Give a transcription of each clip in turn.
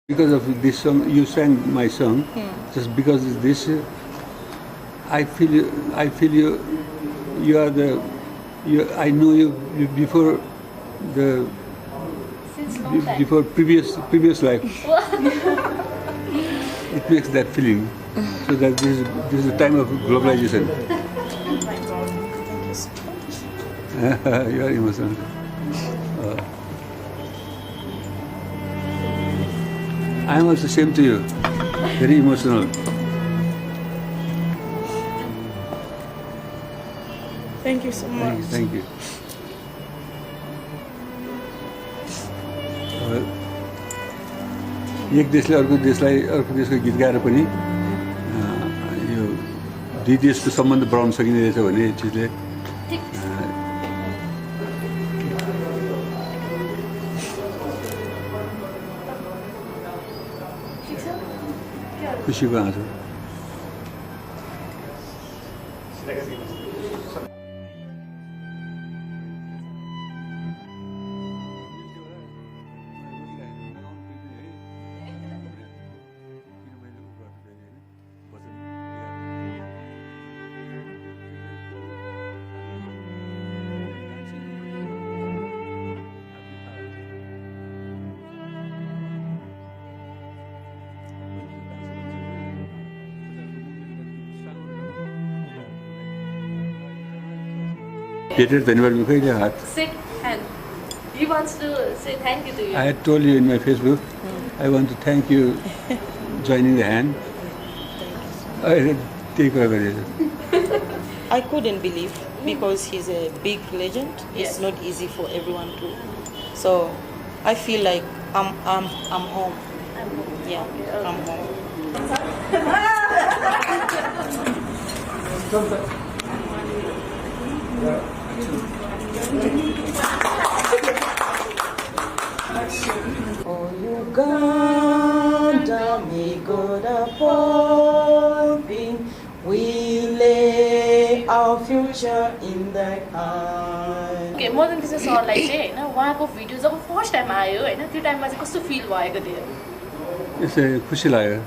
Because of this song, you sang my song. Just because of this, I feel you. You are the. I know you before the. Since long time. Before previous life. It makes that feeling. So that this is the time of globalization. You are emotional. I am also same to you. Very emotional. Thank you so much. Thank you. एक देशले अर्को देशको गीत गाएर पनि यो दुई देशको सम्बन्ध बढाउन सकिने रहेछ भने यो चिजले खुसीको आँसु Peter, धन्यवाद में कहिले हात Shake hand. He wants to say thank you to you. I had told you in my Facebook, I want to thank you joining the hand. त्यही कुरा गरेको I couldn't believe because he's a big legend. It's not easy for everyone to. So I feel like I'm home. Yeah, I'm home. Oh Uganda, may God upholding. We lay our future in thy hand. Okay, Madan किशोर सरलाई चाहिँ हैन उहाँको video जब first time आयो हैन त्यो टाइममा चाहिँ कस्तो fill भएको थियो यसै खुसी लाग्यो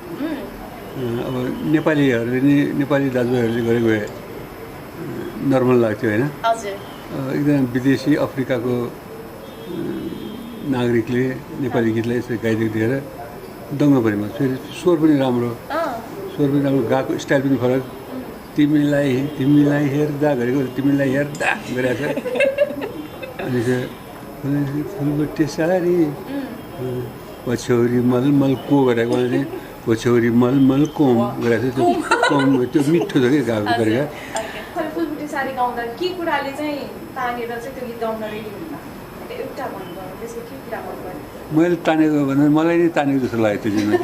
अब नेपालीहरूले नि नेपाली दाजुभाइहरूले गरेको भए नर्मल लाग्थ्यो होइन हजुर एकदम विदेशी अफ्रिकाको नागरिकले नेपाली गीतलाई यसरी गाइदिएको देखेर दङ्ग परेमा फेरि स्वर पनि राम्रो गाएको स्टाइल पनि फरक तिमीलाई हेर्दा गरेको तिमीलाई हेर्दा गरेको छ अनि चाहिँ फुलबट्टे सारी पछौरी मलमल को गरेको चाहिँ पछौरी मलमल कोम गरेको छ त्यो कोम त्यो मिठो छ कि गाएको गरेका फुलबुट्टे साडी गाउँदा के कुराले चाहिँ तानेर चाहिँ त्यो गीत गाउन रेडी हुनु एउटा भन्नुभयो त्यसको के कुरा भन्नुभयो मैले तानेको भन्दा मलाई नै तानेको जस्तो लाग्यो त्यो दिनमा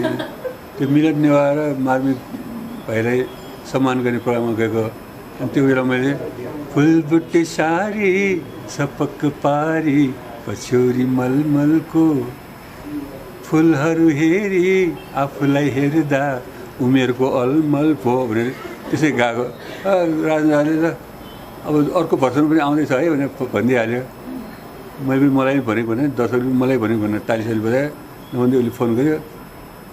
त्यो मिलन नेवार र मार्मिक भाइलाई सम्मान गर्ने प्रोग्राममा गएको अनि त्यो बेला मैले फुलबुट्टे सारी सपक्क पारी पछौरी मलमलको फुलहरू हेरी आफूलाई हेर्दा उमेरको अलमल पो भनेर त्यसै गएको राजले त अब अर्को भर्सन पनि आउँदैछ है भनेर भनिदिइहाल्यो मैले मलाई भनेको भने दर्शकले मलाई भनेको भनेर तालिसाली बजायो नभन्दै उसले फोन गर्यो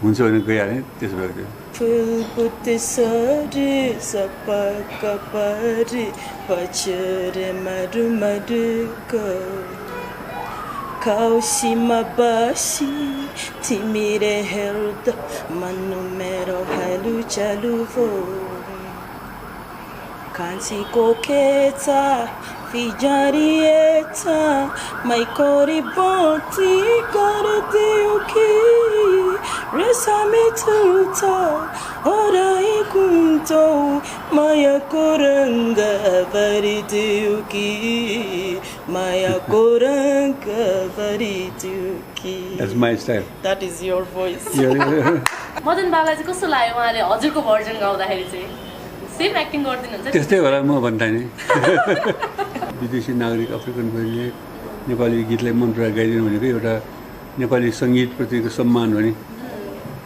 हुन्छ भने गइहालेँ त्यसो भएको थियो फुलबुट्टे सारी सपक्क पारी पछौरी मरुमरुको काउसीमा बसी तिमीले हेर्दा मन मेरो हालु चालु भो कान्छीको केचा फिजारिएछ मैकोरी बोटी गरिदियो कि रेसामी तुल्छ ओराई कुन्चो मायाको रङ्ग भरिदियो कि मायाको रङ्ग भरिदियो कि That's my style. That is your voice. Madan बाबा चाहिँ कस्तो लाग्यो उहाँले हजुरको भर्जन गाउँदाखेरि चाहिँ सेम एक्टिङ गरिदिनुहुन्छ त्यस्तै होला म भन्दा नि विदेशी नागरिक अफ्रिकन भाइले नेपाली गीतलाई मन पराएर गाइदिनु भनेको एउटा नेपाली सङ्गीतप्रतिको सम्मान हो नि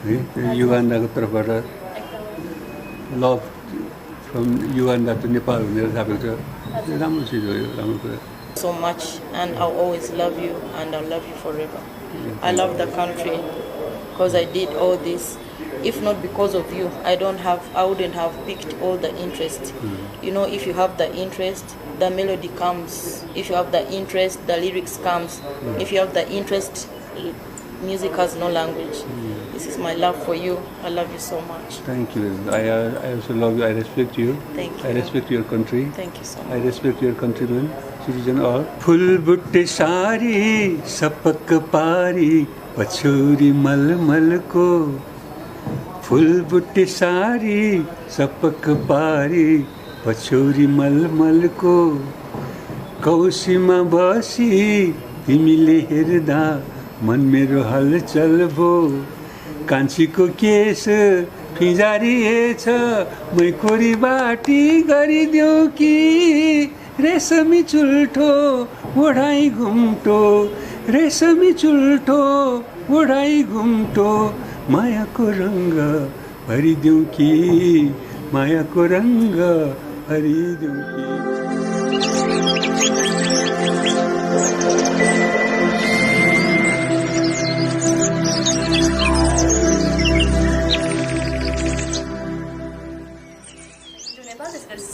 है युगान्डाको तर्फबाट लभ फ्रम युगान्डा टु नेपाल भनेर छापेको छ राम्रो चिज हो यो राम्रो कुरा So much, and I'll always love you, and I'll love you forever. I love the country. because I did all this. If not because of you, I wouldn't have picked all the interest. You know, if you have the interest, the melody comes. If you have the interest, the lyrics comes. If you have the interest, music has no language. This is my love for you. I love you so much. Thank you. I also love you. I respect you. Thank you. I respect your country. Thank you so I much. respect your countrymen, citizen all. फूल बुट्टे सारी सपक पारी पछोरी मलमल को फूल बुट्टे सारी सपक पारी पछोरी मलमल को कौसीमा बसी तिमीले हेर्दा मन मेरो हलचल भो कान्छीको केस फिजारिएछ मै कोरी बाटी गरिदेऊ कि रेशमी चुल्ठो ओढाइ घुम्टो रेशमी चुल्ठो ओढाइ घुम्टो मायाको रङ्ग भरिदेऊ कि मायाको रङ्ग भरिदेऊ कि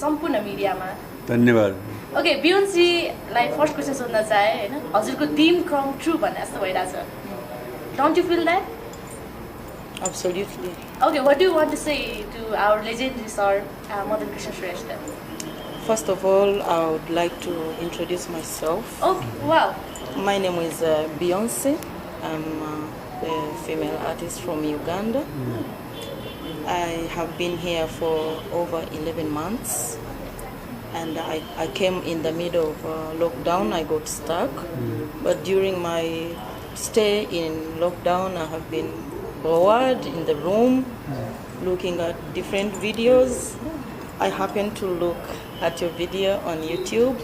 सम्पूर्ण मिडियामा धन्यवाद ओके बियोन्सीलाई फर्स्ट क्वेसन सोध्न चाहे होइन हजुरको ड्रिम कम ट्रु भन्ने जस्तो भइरहेछ don't you feel that Absolutely. Okay, what do you want to say to our legendary sir, Madan Krishna Shrestha? First of all, I would like to introduce myself. Okay, wow. My name is Beyonce. I'm a female artist from Uganda. I have been here for over 11 months. And I came in the middle of lockdown. I got stuck. But during my stay in lockdown, I have been bored in the room, looking at different videos. I happened to look at your video on YouTube,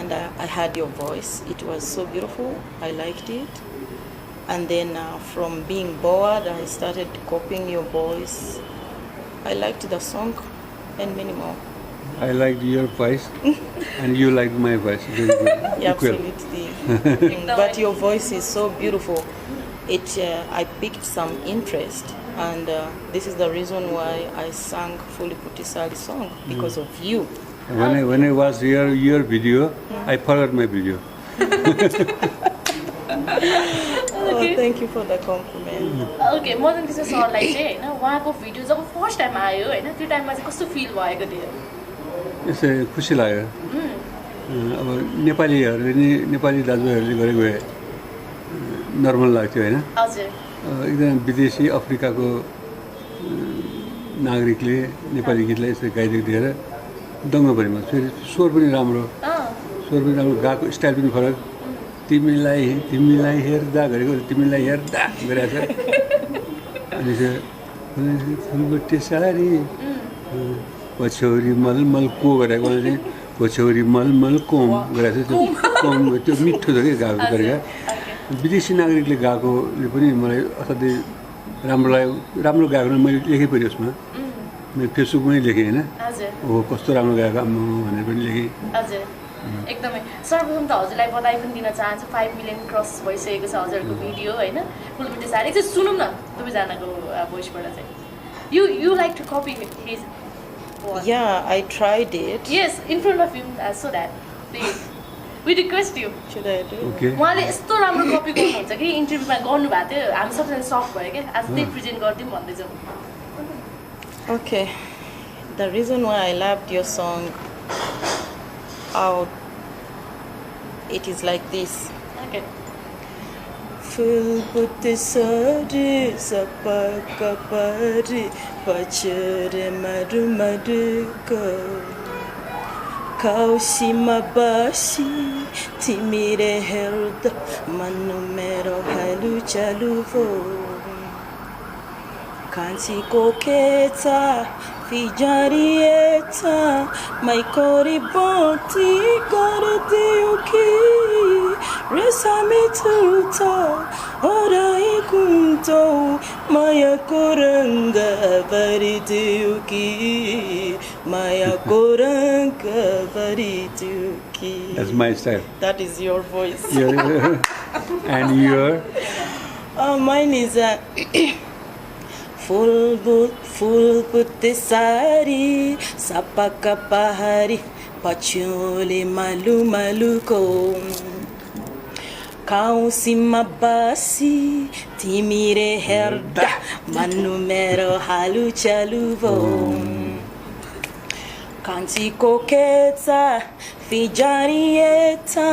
and I heard your voice. It was so beautiful. I liked it. And then from being bored, I started copying your voice. I liked the song and many more. I liked your voice and you liked my voice. Very good. Yeah, Equal. absolutely. But your voice is so beautiful. I picked some interest, and this is the reason why I sang Fuli Putisali song, because of you. When I was your video, I forgot my video. Oh, thank you for the compliment. Okay, Madan Krishna सरलाई चाहिँ होइन उहाँको video जब first time आयो होइन त्यो टाइममा चाहिँ कस्तो फिल भएको थियो यसै खुसी लाग्यो अब नेपालीहरूले नि नेपाली दाजुभाइहरूले गरेको भए नर्मल लाग्थ्यो होइन हजुर एकदम विदेशी अफ्रिकाको नागरिकले नेपाली गीतलाई यसरी गाइदिएको देखेर दङ्ग परेमा फेरि स्वर पनि राम्रो गाएको स्टाइल पनि फरक तिमीलाई हेर्दा गरेको तिमीलाई हेर्दा गरेको छ अनि चाहिँ फुलबुट्टे सारी पछौरी मलमल को गरेको चाहिँ पछौरी मलमल कोम गरेको छ त्यो कोम त्यो मिठो छ कि गाएको गरेका विदेशी नागरिकले गाएकोले पनि मलाई असाध्यै राम्रो लाग्यो राम्रो गाएको मैले लेखेँ पनि यसमा मैले फेसबुकमै लेखेँ होइन हो कस्तो राम्रो गाएको आम्मा भनेर पनि लेखेँ हजुर एकदमै सर्वप्रथम त हजुरलाई बधाई पनि दिन चाहन्छु 5 मिलियन क्रस भइसकेको छ हजुरको भिडियो होइन फुलबुट्टे सारी एकचोटि सुनौँ न दुवैजनाको भोइसबाट चाहिँ you like to copy his Yeah, I tried it. Yes, in front of him so that please we request you. Should I do? Okay. उहाँले यस्तो राम्रो कपी गर्नुहुन्छ कि इन्टरभ्यूमा गर्नुभएको थियो हामी सबैजना सक भयो क्या आज त्यही प्रेजेन्ट गरिदिउँ भन्दैछौँ Okay. The reason why I loved your song out, it is like this. Okay. Fülbutte sari sapaka pari pachere madu maduko Kaushima bashi timire herda manu mero halu chaluvo Kansi koketa fijarieta maikori bonti gardiuki Resami tuta orai kunto maya koranga variduki maya koranga variduki That's my style. That is your voice. And your Mine is full putte sari sapaka pahari pachole malu malu ko Kausima basi timire herda manumero halu chaluvo Kanti koketa fijarieta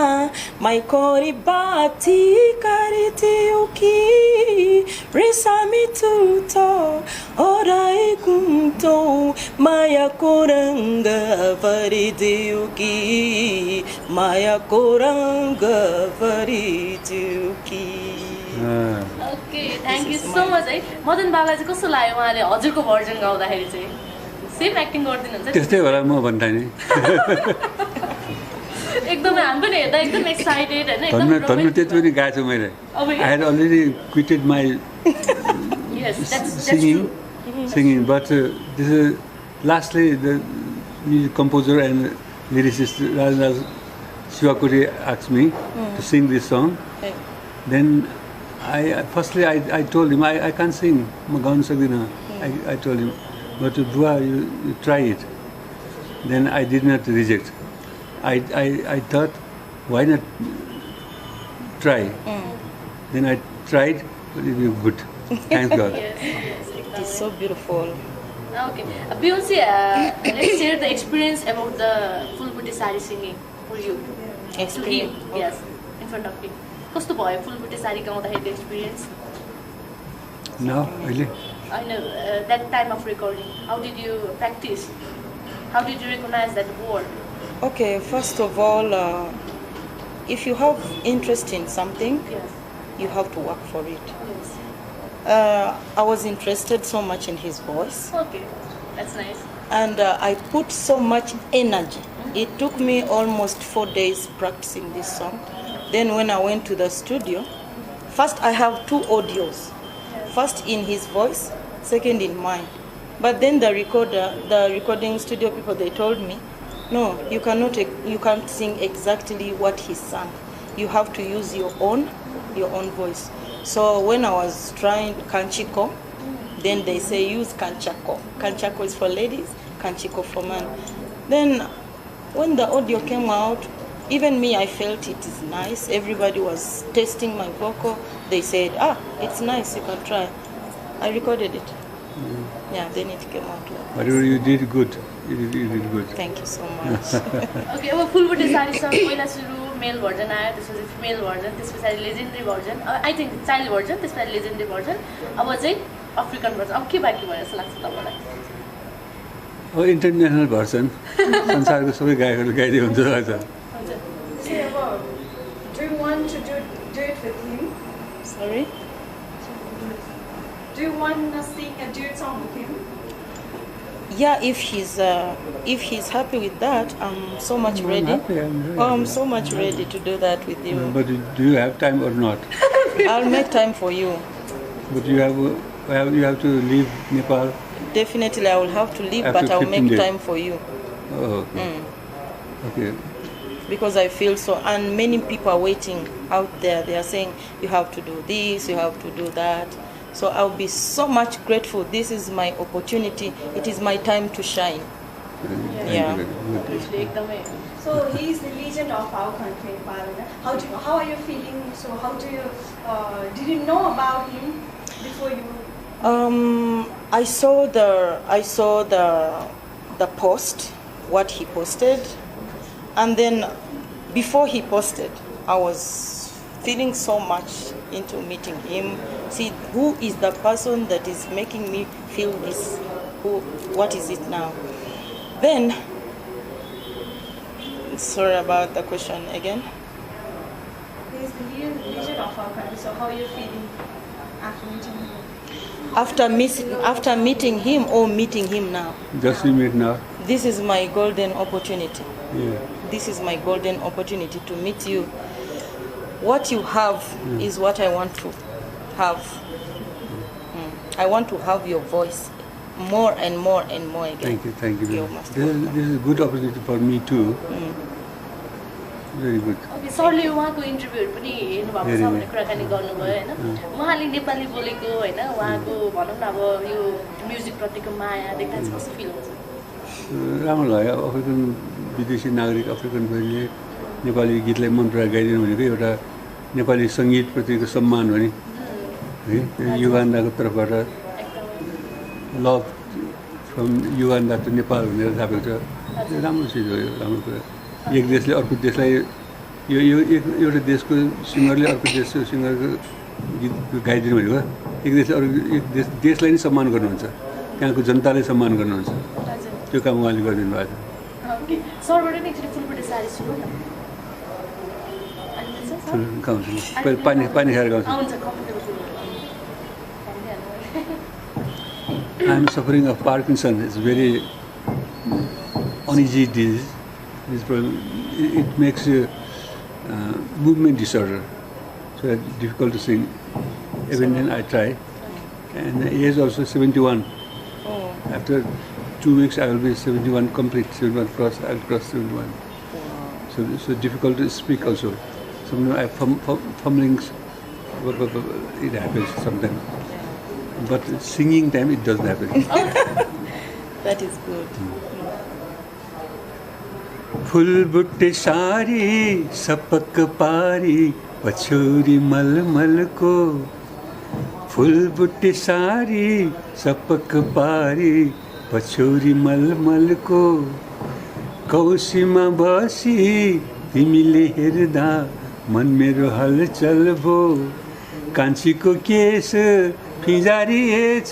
maikori bati kariti uki resami tuto orai kunto maya koranga fariti uki maya koranga fariti uki okay thank you so much है मदन बाबा चाहिँ कस्तो लाग्यो उहाँले हजुरको version गाउँदाखेरि चाहिँ same acting गरिदिनुहुन्छ नि? त्यस्तै होला म भन्दा नि एकदमै हामी पनि हेर्दा एकदम एक्साइटेड होइन एकदम धन्नु त्यति पनि गाएको छु मैले अब I had already quitted my yes that's singing true singing but this is lastly the music composer and lyricist Raj Shivakuri asked me to sing this song. Okay. Then I told him I can't sing. म गाउन सक्दिनँ. I told him, but Bua, you try it. Then I did not reject. I thought, why not try? Then I tried, but it was good. Thank God. yes It's so beautiful. okay Beyonce let's share the experience about the full booty sari singing for you to him Experience. yes in front of him कस्तो भयो full booty sari गाउँदाखेरि experience Now, really? I know that time of recording how did you practice how did you recognize that word Okay, first of all, if you have interest in something, yes you have to work for it. yes I was interested so much in his voice, okay that's nice and I put so much energy. It took me almost 4 days practicing this song. Then when I went to the studio, first I have 2 audios. First in his voice, second in mine. But then the recording studio people, they told me, no, you can't sing exactly what he sang. You have to use your own voice. So when I was trying Kanchiko, then they say use Kanchako. Kanchako is for ladies, Kanchiko for men. Then when the audio came out, even me, I felt it is nice. Everybody was testing my vocal. They said, it's nice, you can try. I recorded it. Yeah, then it came out well. Whatever you did good. You did good. Thank you so much. Okay अब full बुटे सारी सङ पहिला सुरु mail version आयो त्यसपछि female version त्यस पछाडि legendary version I think child version त्यस पछाडि लेजेन्डरी भर्जन अब चाहिँ अफ्रिकन भर्जन अब के बाँकी भयो जस्तो लाग्छ तपाईँलाई अब इन्टरनेसनल भर्सन संसारको सबै गायकहरू गाइदियो हुन्छ लाग्छ Say about, do you want to do it with him? Sorry? Do you want to sing a duet song with him? Yeah, if he's happy with that, I'm so much I'm ready. happy, I'm ready. I'm so much ready to do that with you. But do you have time or not? I'll make time for you. But you have to leave Nepal. Definitely, I will have to leave, After but I'll 15 make days. time for you. Oh, okay. Okay. Because I feel so, and many people are waiting out there. They are saying, you have to do this, you have to do that. So I'll be so much grateful. This is my opportunity. It is my time to shine. Thank Yeah. you very much. एकदमै So he is the legend of our country, Nepal. How are you feeling? So how do you did you know about him before you? I saw the post, what he posted, and then before he posted, I was feeling so much into meeting him. See, who is the person that is making me feel this? What is it now? Then, sorry about the question again. He is the legend of our country. So how are you feeling after meeting him? After meeting him or meeting him now? Just we meet now. This is my golden opportunity. Yeah. This is my golden opportunity to meet you. What you have is what I want to have. I want to have your voice more and more and more again. Thank you very You're much. most This is a good opportunity for me too. Very good okay सरले उहाँको इन्टरभ्यूहरू पनि हेर्नुभएको छ भने कुराकानी गर्नुभयो होइन उहाँले नेपाली बोलेको होइन उहाँको भनौँ न अब यो म्युजिकप्रतिको माया देख्दा चाहिँ कस्तो फिल हुन्छ राम्रो लाग्यो अफ्रिकन विदेशी नागरिक अफ्रिकनहरूले नेपाली गीतलाई मन पराएर गाइदिनु भनेको एउटा नेपाली सङ्गीतप्रतिको सम्मान हो नि है युगान्डाको तर्फबाट लभ फ्रम युगान्डा टु नेपाल भनेर छापेको छ राम्रो चिज हो यो राम्रो कुरा एक देशले अर्को देशलाई यो एउटा देशको सिङ्गरले अर्को देशको सिङ्गरको गीत गाइदिनु भनेको एक देशलाई नै सम्मान गर्नुहुन्छ त्यहाँको जनताले सम्मान गर्नुहुन्छ त्यो काम उहाँले गरिदिनु भएको छ ओके सरबाट नि एकचोटि फुलबुटे साडी सुनौँ न फुल गाउँछु पानी खाएर गाउँछु हुन्छ comfortable फुलबुटे I am suffering of Parkinson. It's very uneasy disease. It makes you movement disorder. So it's difficult to sing. Even then I try. And the age also 71. Oh. After 2 weeks I will be 71 complete. 71 cross. I'll cross 71. So it's difficult to speak also. Sometimes I fumblings. It happens sometimes. But singing time it doesn't happen. That is good. फूल बुट्टे सारी सपक पारी पछोरी मलमल को फूल बुट्टे सारी सपक पारी पछोरी मलमल को कौसीमा बसी तिमीले हेर्दा मन मेरो हलचल भो कान्छीको केस फिजारिएछ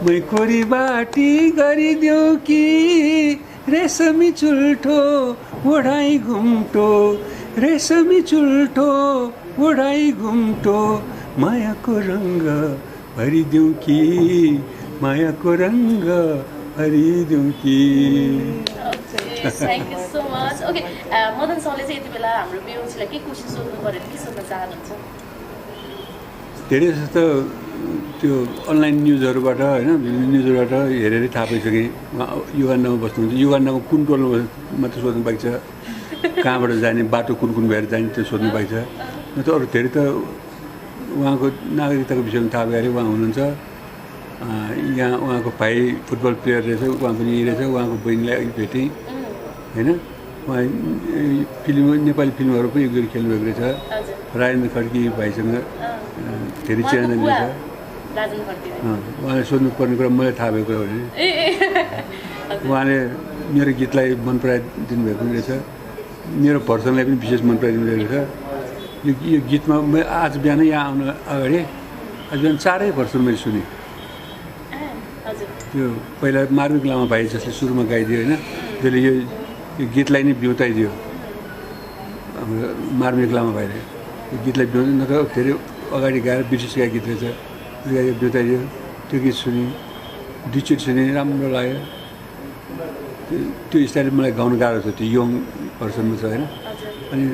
मै कोरी बाटी गरिदेऊ कि रेशमी चुल्ठो ओढाई घुम्टो रेशमी चुल्ठो ओढाई घुम्टो मायाको रङ्ग भरिदेऊ कि मायाको रङ्ग भरिदेऊ कि thank you so much okay Madan सरले चाहिँ यति बेला हाम्रो बेहुसीलाई के क्वेसन सोध्नु पऱ्यो के सोध्न चाहनुहुन्छ धेरै जस्तो त्यो अनलाइन न्युजहरूबाट होइन न्युजहरूबाट हेरेरै थाहा पाइसकेँ युगान्डामा बस्नुहुन्छ युगान्डामा कुन टोलमा मात्रै सोध्नु बाँकी छ कहाँबाट जाने बाटो कुन कुन भएर जाने त्यो सोध्नु बाँकी छ न त अरू धेरै त उहाँको नागरिकताको विषयमा थाहा भएर उहाँ हुनुहुन्छ यहाँ उहाँको भाइ फुटबल प्लेयर रहेछ उहाँ पनि यहीँ रहेछ उहाँको बहिनीलाई अघि भेटेँ होइन उहाँ फिल्म नेपाली फिल्महरू पनि एक खेल्नुभएको रहेछ राजेन्द्र खड्की भाइसँग धेरै चिनाजानी रहेछ उहाँले सोध्नुपर्ने कुरा मलाई थाहा भएको कुरा हो भने उहाँले मेरो गीतलाई मन पराइदिनु भएको पनि रहेछ मेरो भर्सनलाई पनि विशेष मन पराइदिनु रहेछ यो गीतमा म आज बिहान यहाँ आउनु अगाडि आज बिहान 4 भर्सन मैले सुनेँ त्यो पहिला मार्मिक लामा भाइ जसले सुरुमा गाइदियो होइन त्यसले यो गीतलाई नै बिउताइदियो हाम्रो मार्मिक लामा भाइले यो गीतलाई बिउताइ न त धेरै अगाडि गाएर ब्रिटिसका गीत रहेछ बिउताइदियो त्यो गीत सुनेँ दुईचोटि सुनेँ राम्रो लाग्यो त्यो स्टाइल मलाई गाउनु गाह्रो छ त्यो यङ पर्सनमा छ होइन अनि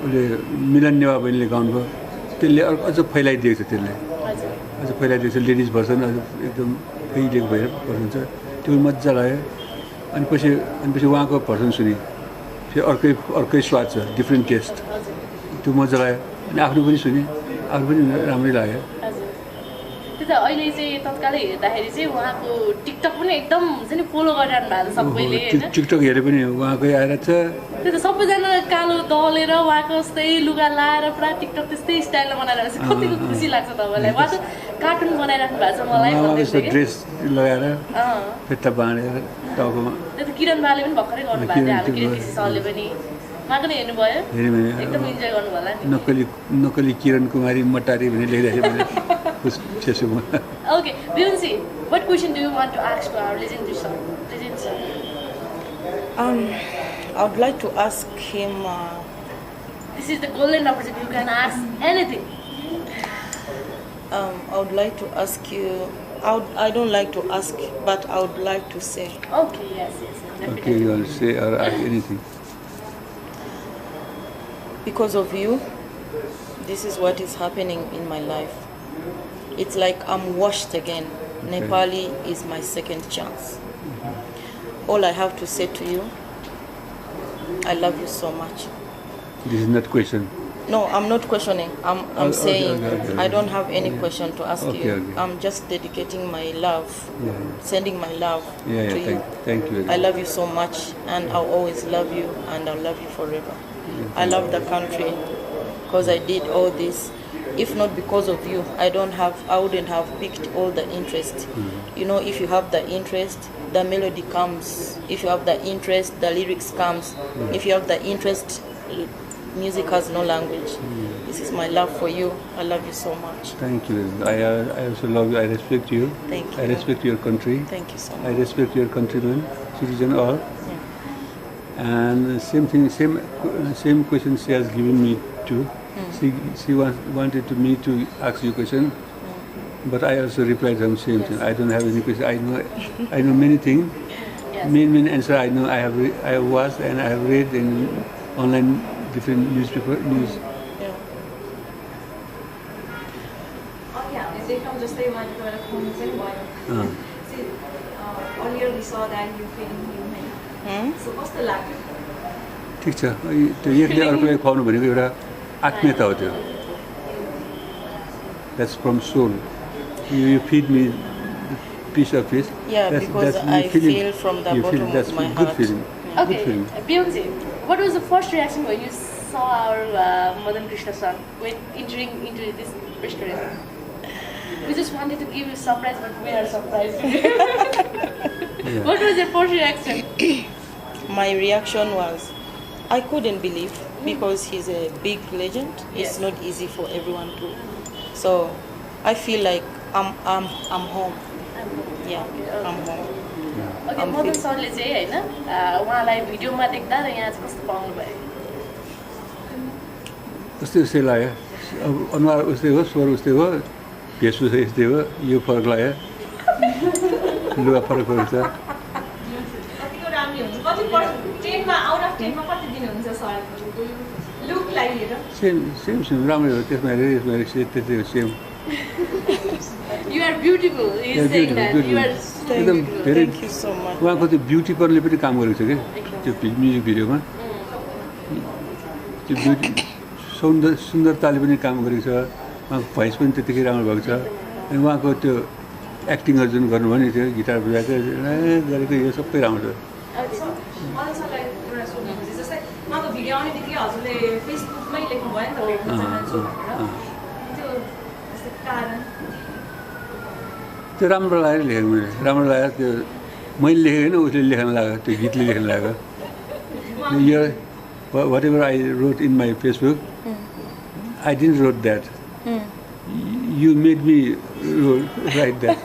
उसले मिलन नेवा बहिनीले गाउनुभयो त्यसले अझ फैलाइदिएको छ त्यसले अझ फैलाइदिएको छ लेडिज भर्सन अझ एकदम फैलिएको भएर भर्सन छ त्यो मजा लाग्यो अनि पछि उहाँको भर्सन सुनेँ फेरि अर्कै स्वाद छ डिफ्रेन्ट टेस्ट त्यो मजा लाग्यो अनि आफ्नो पनि सुनेँ आफ्नो पनि राम्रै लाग्यो त्यो त अहिले चाहिँ तत्कालै हेर्दाखेरि चाहिँ उहाँको टिकटक पनि एकदम हुन्छ नि फलो गरिरहनु भएको छ सबैले होइन टिकटक हेरे पनि उहाँकै आएर छ त्यो त सबैजना कालो दलेर उहाँको जस्तै लुगा लाएर पुरा टिकटक त्यस्तै स्टाइलमा बनाइरहेको छ कतिको खुसी लाग्छ तपाईँलाई उहाँ त कार्टुन बनाइराख्नु भएको छ मलाई ड्रेस लगाएर पेट्टा बाँडेर टाउकोमा त्यो त किरण बाले पनि भर्खरै गर्नुभएको थियो हाम्रो किरण केसी सरले पनि उहाँको नि हेर्नुभयो एकदम इन्जोय गर्नु होला नि नक्कली किरण कुमारी मटारी भन्ने लेखिरहेको थिएँ फेसबुकमा Okay, Beyonce, what question do you want to ask to our legendary sir? I would like to ask him. This is the golden opportunity. You can ask anything. I would like to ask you. I don't like to ask, but I would like to say. Okay, yes. Okay, you want to say or ask anything? Because of you, this is what is happening in my life. It's like I'm washed again. Okay. Nepali is my second chance. All I have to say to you, I love you so much. This is not question. No, I'm not questioning. I'm Okay, saying okay. I don't have any question to ask Okay, you. okay. I'm just dedicating my love, Yeah. sending my love Yeah, to yeah. you. Thank you. Very I much. love you so much, and I'll always love you, and I'll love you forever. I love the country because I did all this. If not because of you, I wouldn't have picked all the interest. You know, if you have the interest, the melody comes. If you have the interest, the lyrics comes. If you have the interest, music has no language. This is my love for you. I love you so much. Thank you. I also love you. I respect you. Thank I you. respect your country. Thank you so I much. respect your countrymen, citizen all. Yeah. And same thing, same question she has given me too. She wanted me to ask you question, but I also replied them same thing. I don't have any question. I know many things. Yes. Many answer I know. I have watched and I have read in online different newspaper news. Yeah. From just say one to Uh, See, earlier we saw that you feeling human. So what's the lack? ठिक छ त्यो एकले अर्कोलाई खुवाउनु भनेको एउटा आत्मीयता हो त्यो. That's from soul. You feed me piece of fish. Yeah, because I feel from the bottom of that's my good heart. feeling. Yeah. Good Okay, feeling. Beyonce, what was the first reaction when you saw our Madan Krishna song when entering into this restaurant? We just wanted to give you a surprise, but we are surprised. What was your first reaction? My reaction was, I couldn't believe because he's a big legend. It's Yes. not easy for everyone to. So I feel like I'm home. Yeah, I'm home. Okay, Madan सरले चाहिँ होइन उहाँलाई भिडियोमा देख्दा र यहाँ चाहिँ कस्तो पाउनु भयो? उस्तै लाग्यो. अब अनुहार उस्तै हो, स्वर उस्तै हो, भेषभूषा यस्तै हो, यो फरक लाग्यो. लुगा फरक छ. कतिको राम्रो हुन्छ कति टेनमा आउट अफ 10 मा कति दिनुहुन्छ सरको लुकलाई लिएर सेम राम्रो हो. त्यसमा हेरेर यसमा हेरेर त्यस्तै हो same. You are beautiful. He is saying that. You are so एकदम beautiful. धेरै Thank you so much. उहाँको त्यो ब्युटीपनले पनि काम गरेको छ क्या त्यो म्युजिक भिडियोमा. त्यो ब्युटी सुन्दरताले पनि काम गरेको छ. उहाँको भोइस पनि त्यतिकै राम्रो भएको छ. अनि उहाँको त्यो एक्टिङहरू जुन गर्नुभयो नि त्यो गिटार बजाएको गरेको यो सबै राम्रो छ. मलाई सरलाई एउटा सोध्नु खोजेँ जस्तै उहाँको भिडियो आउने बित्तिकै हजुरले फेसबुकमै लेख्नु भयो नि त भेट्न चाहन्छु भनेर त्यो जस्तै कारण त्यो राम्रो लाग्यो लेखेको मैले. राम्रो लाग्यो त्यो मैले लेखेको होइन उसले लेख्न लाग्यो त्यो गीतले लेख्न लाग्यो. यो whatever I wrote in my Facebook I didn't wrote that. You made me write that.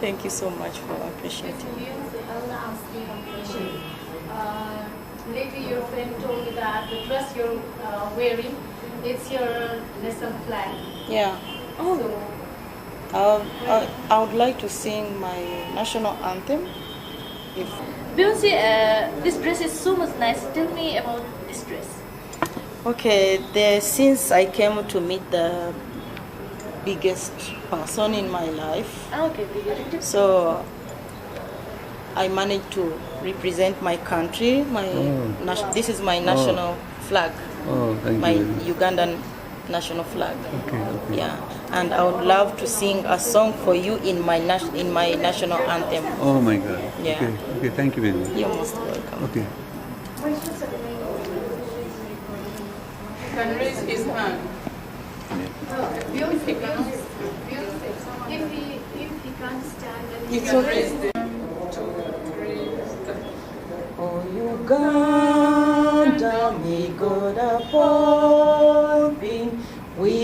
Thank you so much for appreciating. I want to ask you one question. Lately, your friend told me that the dress you're wearing, it's your national flag. Yeah. So, I would like to sing my national anthem. If Beyonce, this dress is so much nice. Tell me about this dress. Okay, since I came to meet the biggest person in my life, Okay, so I managed to represent my country. This is my national flag, Oh, thank my you. Ugandan national flag. Okay, okay. Yeah, and I would love to sing a song for you in my national anthem. Oh my God. Yeah. Okay, thank you very much. You're most welcome. Okay. Can raise his hand. Beyonce, if he can't stand and It's Can okay. raise them. 2, 3, start. Oh Uganda, may God upholding, we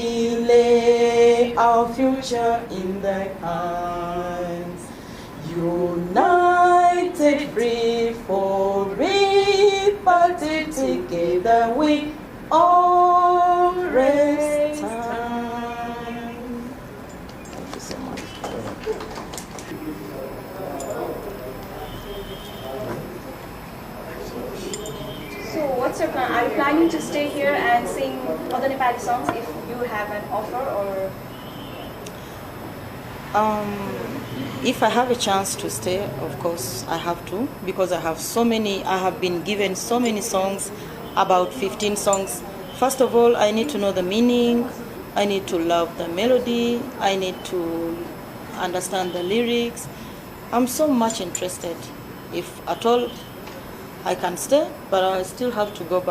lay our future in thy hands. United, free, forever, together we all rest time. Thank you so much. So what's your plan? Are you planning to stay here and sing other Nepali songs if you have an offer or? If I have a chance to stay, of course I have to, because I have been given so many songs about 15 songs. First of all, I need to know the meaning. I need to love the melody. I need to understand the lyrics. I'm so much interested. If at all I can stay, but I still have to go back